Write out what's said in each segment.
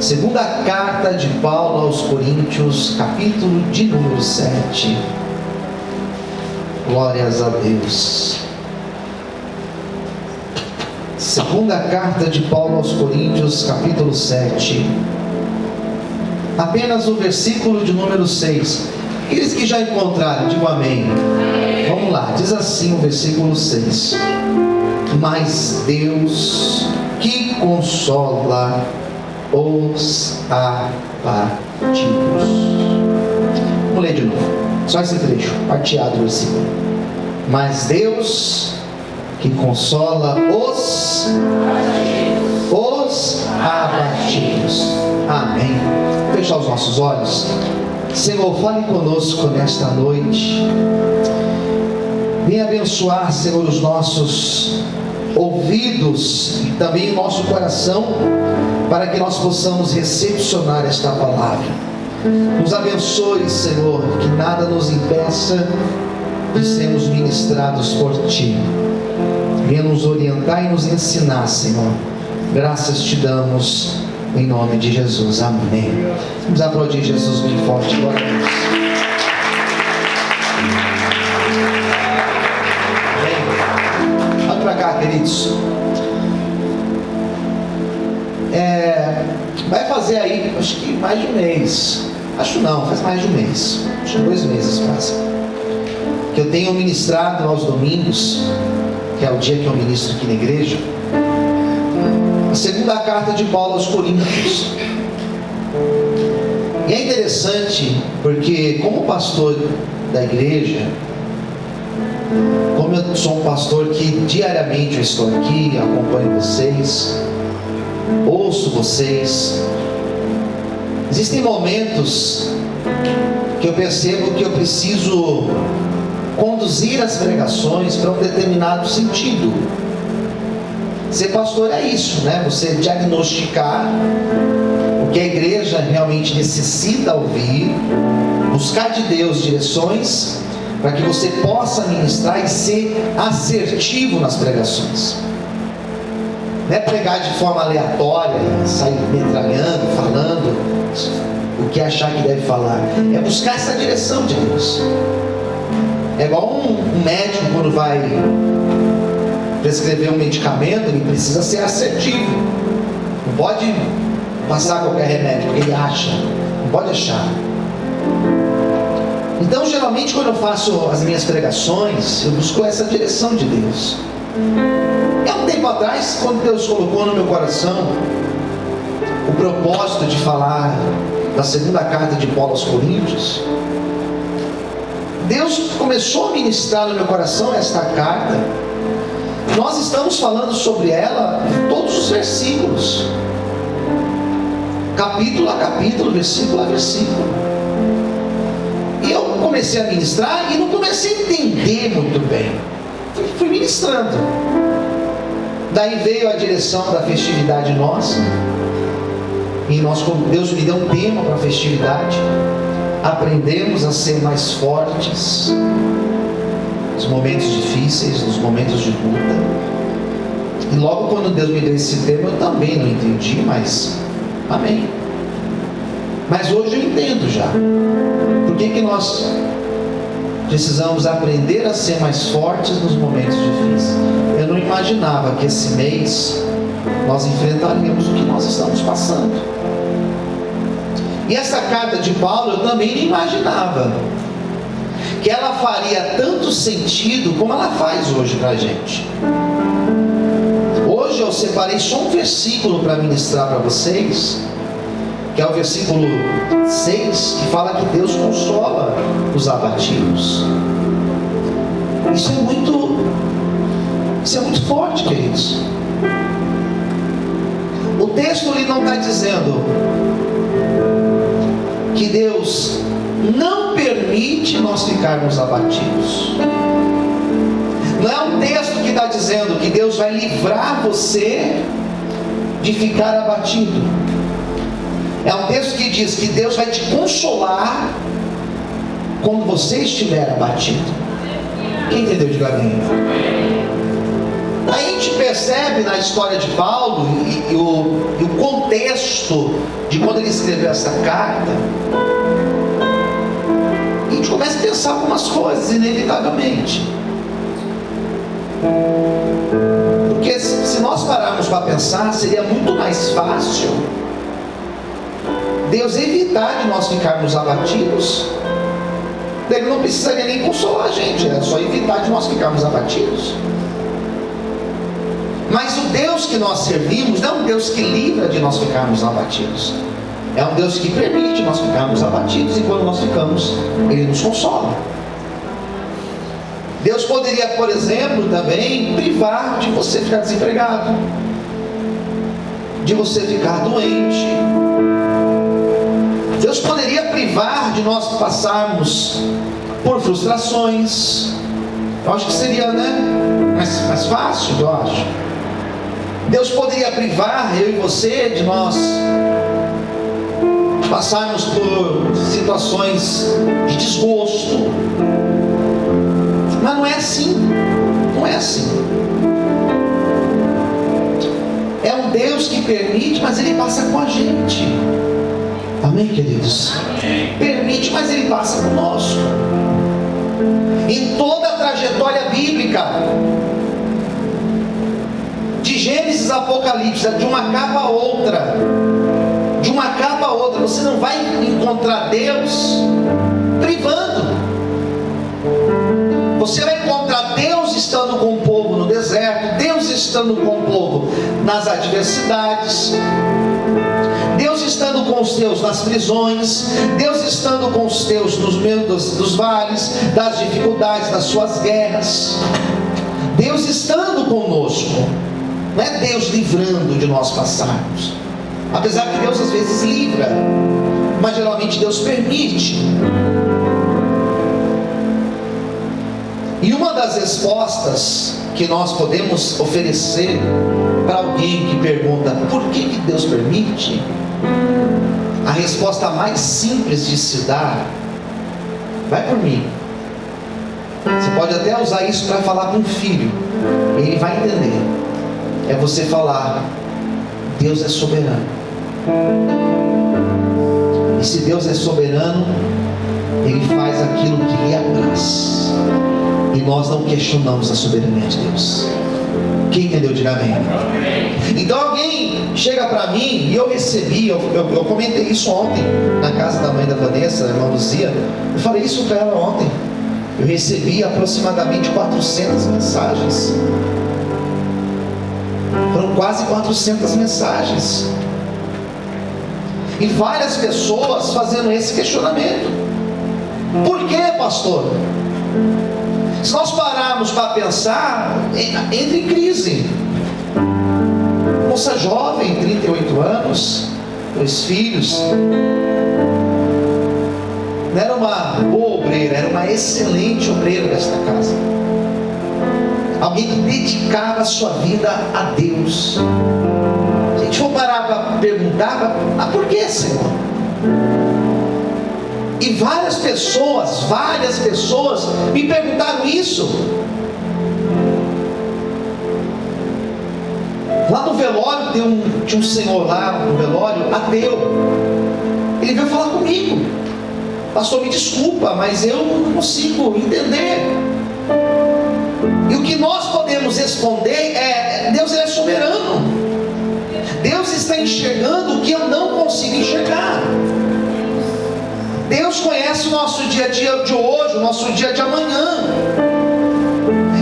Segunda carta de Paulo aos Coríntios, capítulo de número 7. Glórias a Deus. Segunda carta de Paulo aos Coríntios, capítulo 7. Apenas o versículo de número 6. Aqueles que já encontraram, digam amém. Vamos lá, diz assim o versículo 6. Mas Deus que consola os abatidos. Vamos ler de novo, só esse trecho, parteado do versículo. Mas Deus que consola os abatidos. Amém. Fechar os nossos olhos. Senhor, fale conosco nesta noite. Venha abençoar, Senhor, os nossos ouvidos e também o nosso coração, para que nós possamos recepcionar esta palavra. Nos abençoe, Senhor, que nada nos impeça de sermos ministrados por Ti. Venha nos orientar e nos ensinar, Senhor. Graças te damos, em nome de Jesus. Amém. Vamos aplaudir Jesus bem forte. Glória a Deus. Vamos para cá, queridos. Vai fazer aí, acho que mais de um mês. Acho não, faz mais de um mês. Acho que 2 meses quase. Que eu tenho ministrado aos domingos, que é o dia que eu ministro aqui na igreja, a segunda carta de Paulo aos Coríntios. E é interessante, porque como pastor da igreja, como eu sou um pastor que diariamente eu estou aqui, acompanho vocês, ouço vocês, existem momentos que eu percebo que eu preciso conduzir as pregações para um determinado sentido. Ser pastor é isso, né? Você diagnosticar o que a igreja realmente necessita ouvir, buscar de Deus direções para que você possa ministrar e ser assertivo nas pregações. Não é pregar de forma aleatória, sair metralhando, falando o que achar que deve falar. É buscar essa direção de Deus. É igual um médico quando vai prescrever um medicamento, ele precisa ser assertivo. Não pode passar qualquer remédio que ele acha. Não pode achar. Então, geralmente, quando eu faço as minhas pregações, eu busco essa direção de Deus. Há um tempo atrás, quando Deus colocou no meu coração o propósito de falar da segunda carta de Paulo aos Coríntios, Deus começou a ministrar no meu coração esta carta. Nós estamos falando sobre ela em todos os versículos, capítulo a capítulo, versículo a versículo. E eu comecei a ministrar e não comecei a entender muito bem. Fui ministrando. Daí veio a direção da festividade nossa. E Deus me deu um tema para a festividade. Aprendemos a ser mais fortes nos momentos difíceis, nos momentos de luta. E logo quando Deus me deu esse tema, eu também não entendi, mas amém. Mas hoje eu entendo já. Por que nós precisamos aprender a ser mais fortes nos momentos difíceis? Eu não imaginava que esse mês nós enfrentaríamos o que nós estamos passando. E essa carta de Paulo eu também não imaginava que ela faria tanto sentido como ela faz hoje para a gente. Hoje eu separei só um versículo para ministrar para vocês, que é o versículo 6, que fala que Deus consola os abatidos. Isso é muito forte, queridos. O texto ele não está dizendo que Deus não permite nós ficarmos abatidos. Não é um texto que está dizendo que Deus vai livrar você de ficar abatido. É um texto que diz que Deus vai te consolar quando você estiver abatido. Quem entendeu? Diga amém. A gente percebe na história de Paulo e o contexto de quando ele escreveu essa carta. A gente começa a pensar algumas coisas, inevitavelmente. Porque se nós pararmos para pensar, seria muito mais fácil Deus evitar de nós ficarmos abatidos. Ele não precisaria nem consolar a gente, era só evitar de nós ficarmos abatidos. Mas o Deus que nós servimos não é um Deus que livra de nós ficarmos abatidos. É um Deus que permite nós ficarmos abatidos, e quando nós ficamos, Ele nos consola. Deus poderia, por exemplo, também privar de você ficar desempregado, de você ficar doente. Deus poderia privar de nós passarmos por frustrações. Eu acho que seria, mais fácil, eu acho. Deus poderia privar eu e você de nós passarmos por situações de desgosto. Mas não é assim. Não é assim. É um Deus que permite, mas Ele passa com a gente. Amém, queridos? Permite, mas Ele passa conosco. Em toda a trajetória bíblica, de Gênesis a Apocalipse, de uma capa a outra, você não vai encontrar Deus privando. Você vai encontrar Deus estando com o povo no deserto, Deus estando com o povo nas adversidades, Deus estando com os teus nas prisões, Deus estando com os teus nos meio dos vales, das dificuldades, das suas guerras. Deus estando conosco. Não é Deus livrando de nós passarmos. Apesar que Deus às vezes livra, mas geralmente Deus permite. E uma das respostas que nós podemos oferecer para alguém que pergunta por que Deus permite, a resposta mais simples de se dar, vai por mim. Você pode até usar isso para falar com um filho, ele vai entender. É você falar: Deus é soberano. E se Deus é soberano, Ele faz aquilo que lhe apraz. E nós não questionamos a soberania de Deus. Quem entendeu, diga amém. Então alguém chega para mim, e eu recebi, eu comentei isso ontem na casa da mãe da Vanessa, a irmã Luzia. Eu falei isso para ela ontem. Eu recebi aproximadamente 400 mensagens. Foram quase 400 mensagens. E várias pessoas fazendo esse questionamento. Por que, pastor? Se nós pararmos para pensar, entra em crise. Moça jovem, 38 anos, 2 filhos. Não era uma boa obreira, era uma excelente obreira desta casa. Alguém que dedicava a sua vida a Deus. Se a gente for parar para perguntar, por que, Senhor? E várias pessoas me perguntaram isso. Lá no velório tinha um senhor lá no velório, ateu. Ele veio falar comigo: pastor, me desculpa, mas eu não consigo entender. E o que nós podemos responder é: Deus, Ele é soberano. Deus está enxergando o que eu não consigo enxergar. Deus conhece o nosso dia a dia de hoje, o nosso dia de amanhã.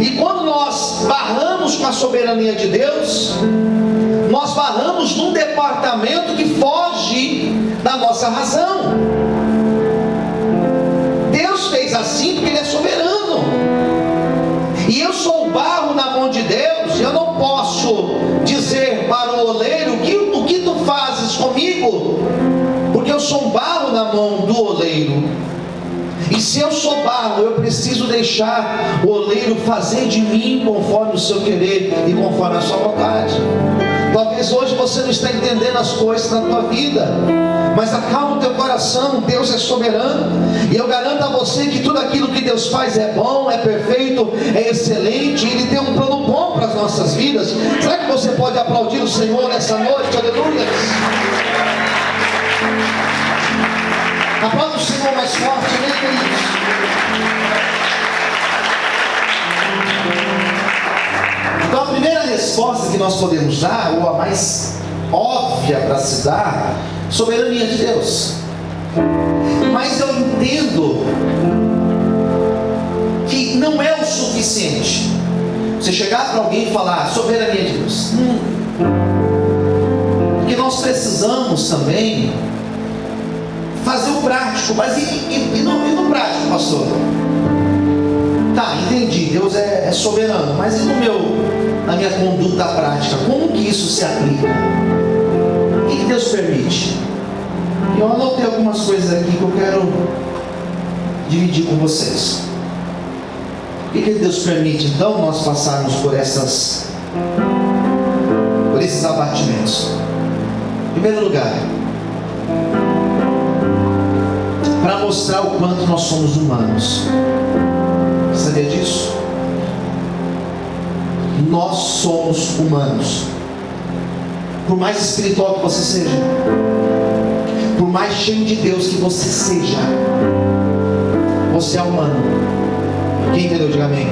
E quando nós barramos com a soberania de Deus, nós barramos num departamento que foge da nossa razão. Deus fez assim porque Ele é soberano. E eu sou o barro na mão de Deus, e eu não posso dizer para o oleiro: o que tu fazes comigo? Porque eu sou um barro na mão do oleiro. E se eu sou barro, eu preciso deixar o oleiro fazer de mim conforme o seu querer e conforme a sua vontade. Talvez hoje você não está entendendo as coisas na tua vida, mas acalma o teu coração. Deus é soberano, e eu garanto a você que tudo aquilo que Deus faz é bom, é perfeito, é excelente. Ele tem um plano bom para as nossas vidas. Será que você pode aplaudir o Senhor nessa noite? Aleluia! Aplauda o Senhor mais forte, né, queridos? Então a primeira resposta que nós podemos dar, ou a mais óbvia para se dar, soberania de Deus. Mas eu entendo que não é o suficiente você chegar para alguém e falar soberania de Deus. Porque nós precisamos também fazer o prático. Mas e no prático, pastor? Tá, entendi, Deus é soberano, mas e na minha conduta prática, como que isso se aplica? O que Deus permite? Eu anotei algumas coisas aqui que eu quero dividir com vocês. O que Deus permite então nós passarmos por esses abatimentos? Em primeiro lugar, para mostrar o quanto nós somos humanos. Sabia disso? Nós somos humanos. Por mais espiritual que você seja, por mais cheio de Deus que você seja, você é humano. Quem entendeu? Diga amém.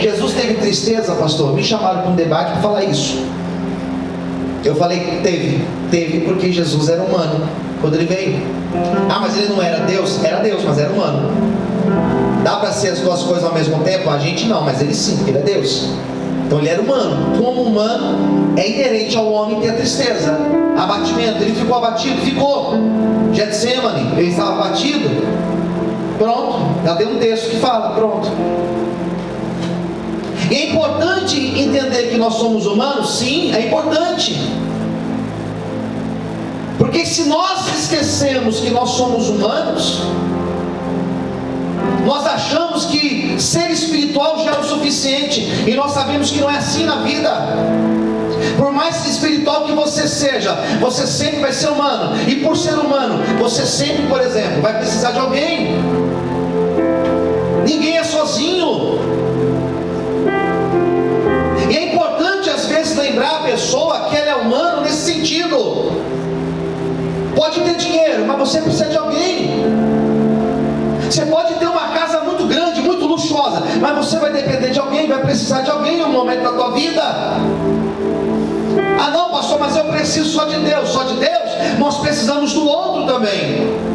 Jesus teve tristeza, pastor? Me chamaram para um debate para falar isso. Eu falei que teve porque Jesus era humano quando ele veio. Ah, mas ele não era Deus? Era Deus, mas era humano. Dá para ser as duas coisas ao mesmo tempo? A gente não, mas ele sim, porque ele é Deus. Então ele era humano. Como humano, é inerente ao homem ter tristeza, abatimento. Ele ficou abatido? Ficou. Getsemane, ele estava abatido? Pronto, já tem um texto que fala, pronto. E é importante entender que nós somos humanos? Sim, é importante. Porque se nós esquecemos que nós somos humanos, nós achamos que ser espiritual já é o suficiente, e nós sabemos que não é assim na vida. Por mais espiritual que você seja, você sempre vai ser humano, e por ser humano, você sempre, por exemplo, vai precisar de alguém. Ninguém é sozinho. E é importante às vezes lembrar a pessoa que ela é humana nesse sentido. Pode ter dinheiro, mas você precisa de alguém. Você pode ter uma casa muito grande, muito luxuosa, mas você vai depender de alguém, vai precisar de alguém em um momento da tua vida. Ah não, pastor, mas eu preciso só de Deus. Só de Deus? Nós precisamos do outro também.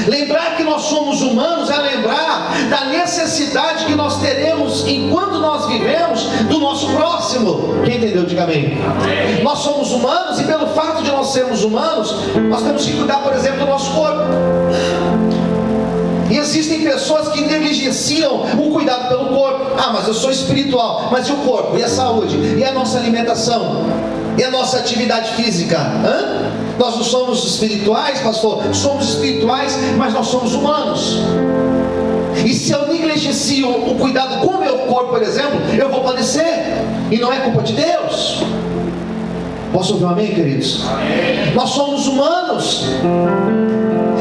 Lembrar que nós somos humanos é lembrar da necessidade que nós teremos enquanto nós vivemos do nosso próximo. Quem entendeu? Diga amém. Nós somos humanos, e pelo fato de nós sermos humanos, nós temos que cuidar, por exemplo, do nosso corpo. E existem pessoas que negligenciam o cuidado pelo corpo. Ah, mas eu sou espiritual. Mas e o corpo? E a saúde? E a nossa alimentação? E a nossa atividade física? Nós não somos espirituais, pastor? Somos espirituais, mas nós somos humanos. E se eu negligencio o cuidado com o meu corpo, por exemplo, eu vou padecer. E não é culpa de Deus. Posso ouvir um amém, queridos? Amém. Nós somos humanos.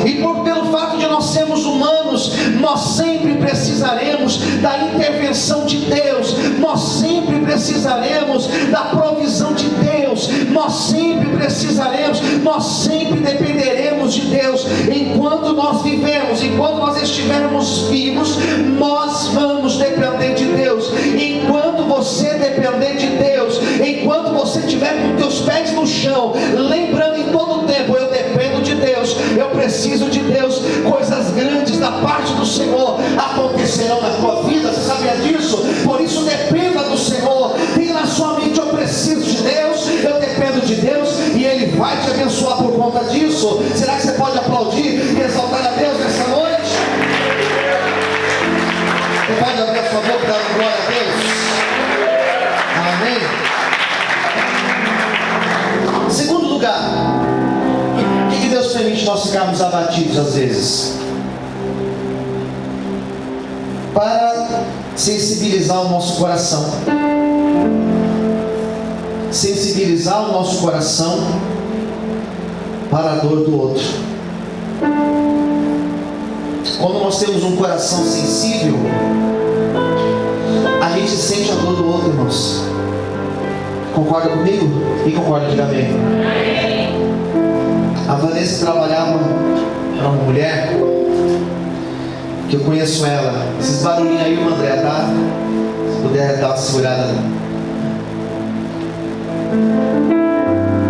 E pelo fato de nós sermos humanos, nós sempre precisaremos da intervenção de Deus. Nós sempre precisaremos da provisão de Deus. Nós sempre precisaremos, nós sempre dependeremos de Deus. Enquanto nós vivemos, enquanto nós estivermos vivos, nós vamos depender de Deus. Enquanto você depender de Deus, enquanto você estiver com teus pés no chão, lembrando em todo o tempo, eu dependo de Deus, eu preciso de Deus, coisas grandes da parte do Senhor acontecerão na tua vida. Você sabia disso? Por isso dependa do Senhor. Tenha na sua mente: eu preciso de Deus, eu dependo de Deus, e Ele vai te abençoar por conta disso. Será que você pode aplaudir e exaltar a Deus nessa noite? Você pode abrir a sua boca e dar glória a Deus? Amém. Segundo lugar, o que Deus permite nós ficarmos abatidos às vezes? Para sensibilizar o nosso coração. sensibilizar o nosso coração para a dor do outro. Quando nós temos um coração sensível, a gente sente a dor do outro, irmãos. Concorda comigo? Quem concorda, diga amém. A Vanessa trabalhava para uma mulher, que eu conheço ela. Esses barulhinhos aí, o André, tá? Se puder dar uma segurada.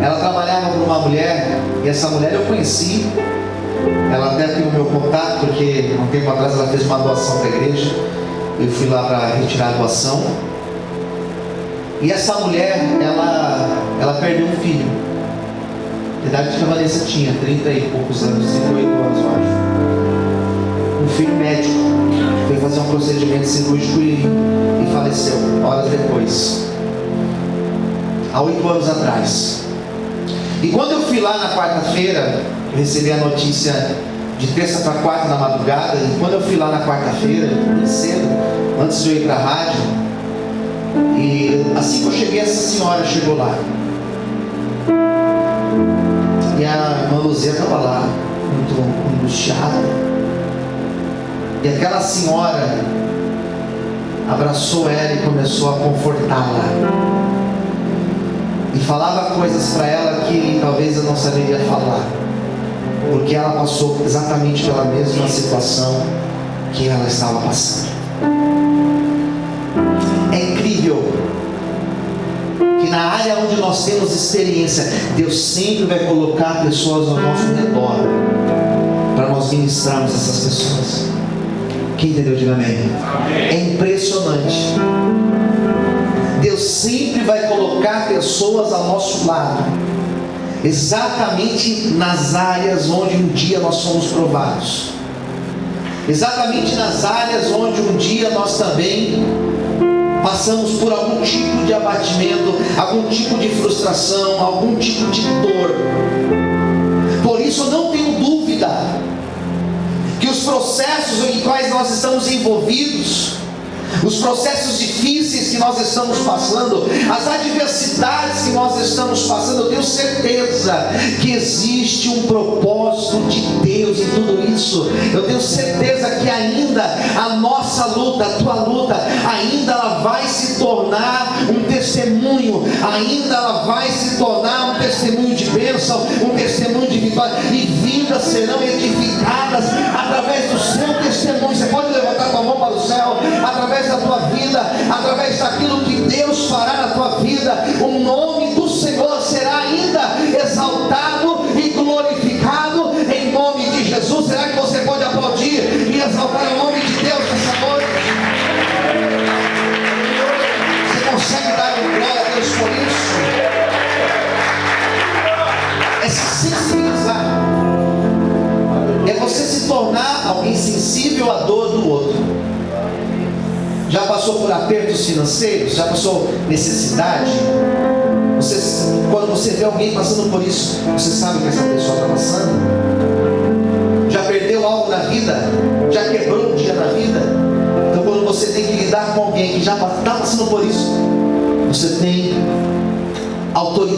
Ela trabalhava para uma mulher, e essa mulher eu conheci. Ela até tem o meu contato, porque há um tempo atrás ela fez uma doação para a igreja. Eu fui lá para retirar a doação. E essa mulher, ela perdeu um filho. A idade que a Vanessa tinha, 30 e poucos anos, 38 anos, eu acho. Um filho médico. Foi fazer um procedimento cirúrgico e faleceu, horas depois. Há 8 anos atrás. E quando eu fui lá na quarta-feira, eu recebi a notícia de terça para quarta na madrugada. E quando eu fui lá na quarta-feira, bem cedo, antes de eu ir para a rádio, e assim que eu cheguei, essa senhora chegou lá. E a irmã Luzia estava lá, muito angustiada. E aquela senhora abraçou ela e começou a confortá-la. E falava coisas para ela que talvez eu não saberia falar, porque ela passou exatamente pela mesma situação que ela estava passando. É incrível que na área onde nós temos experiência, Deus sempre vai colocar pessoas ao nosso redor para nós ministrarmos essas pessoas. Quem entendeu, diga amém. É impressionante. Deus sempre vai colocar pessoas ao nosso lado, exatamente nas áreas onde um dia nós fomos provados, exatamente nas áreas onde um dia nós também passamos por algum tipo de abatimento, algum tipo de frustração, algum tipo de dor. Por isso eu não tenho dúvida que os processos em quais nós estamos envolvidos, os processos difíceis que nós estamos passando, as adversidades que nós estamos passando, eu tenho certeza que existe um propósito de Deus em tudo isso. Eu tenho certeza que ainda a nossa luta, a tua luta, ainda ela vai se tornar um testemunho, ainda ela vai se tornar um testemunho de bênção, um testemunho de vitória, e vidas serão edificadas através do seu testemunho. Você pode levantar tua mão para o céu, através da tua vida, através daquilo que Deus fará na tua vida, o nome do Senhor será ainda exaltado e glorificado em nome de Jesus. Será que você pode aplaudir e exaltar o nome de Deus nessa noite? Você consegue dar glória a Deus por isso? É se sensibilizar, é você se tornar alguém sensível à dor do outro. Já passou por apertos financeiros? Já passou necessidade? Quando você vê alguém passando por isso, você sabe que essa pessoa está passando? Já perdeu algo na vida? Já quebrou um dia na vida? Então quando você tem que lidar com alguém que já está passando por isso, você tem autoridade